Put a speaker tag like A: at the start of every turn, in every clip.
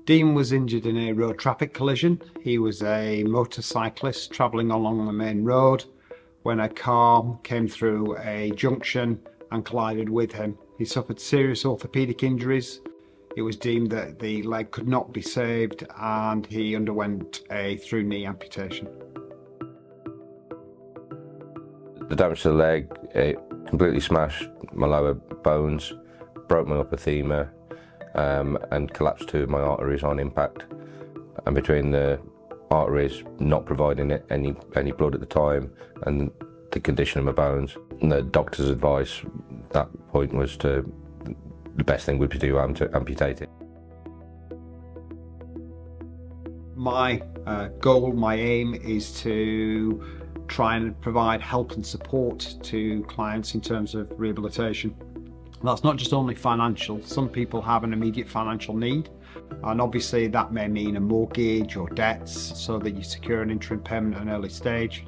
A: Dean was injured in a road traffic collision. He was a motorcyclist travelling along the main road when a car came through a junction and collided with him. He suffered serious orthopaedic injuries. It was deemed that the leg could not be saved and he underwent a through knee amputation.
B: The damage to the leg, it completely smashed my lower bones, broke my upper femur, and collapsed two of my arteries on impact. And between the arteries not providing it any blood at the time and the condition of my bones, and the doctor's advice at that point was the best thing would be to amputate it.
A: My goal, my aim is to try and provide help and support to clients in terms of rehabilitation. That's not just only financial. Some people have an immediate financial need, and obviously that may mean a mortgage or debts so that you secure an interim payment at an early stage.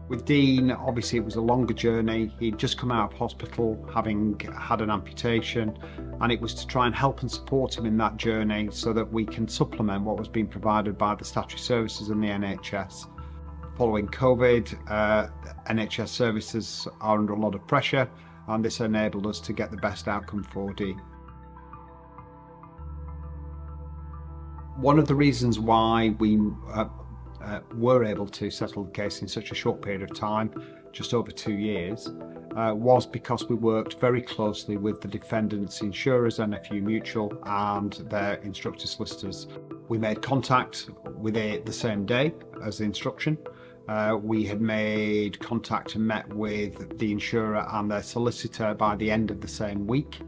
A: With Dean, obviously it was a longer journey. He'd just come out of hospital having had an amputation, and it was to try and help and support him in that journey so that we can supplement what was being provided by the statutory services and the NHS. Following COVID, NHS services are under a lot of pressure, and this enabled us to get the best outcome for Dean. One of the reasons why we were able to settle the case in such a short period of time, just over 2 years, was because we worked very closely with the defendant's insurers, NFU Mutual, and their instructor solicitors. We made contact with it the same day as the instruction. We had made contact and met with the insurer and their solicitor by the end of the same week.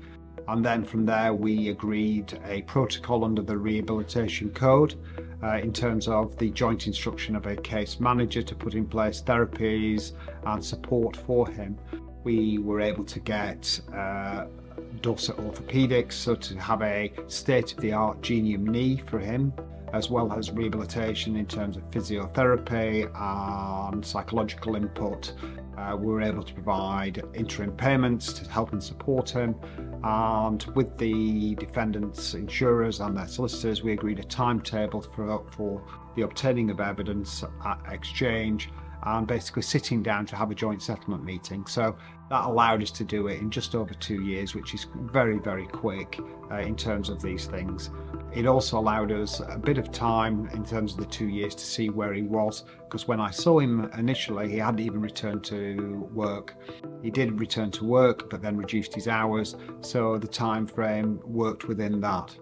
A: And then from there we agreed a protocol under the Rehabilitation Code in terms of the joint instruction of a case manager to put in place therapies and support for him. We were able to get Dorset Orthopaedics, so to have a state-of-the-art genium knee for him, as well as rehabilitation in terms of physiotherapy and psychological input. We were able to provide interim payments to help and support him, and with the defendant's insurers and their solicitors we agreed a timetable for the obtaining of evidence, exchange, and basically sitting down to have a joint settlement meeting. So that allowed us to do it in just over 2 years, which is very, very quick in terms of these things. It also allowed us a bit of time in terms of the 2 years to see where he was, because when I saw him initially he hadn't even returned to work. He did return to work but then reduced his hours, so the time frame worked within that.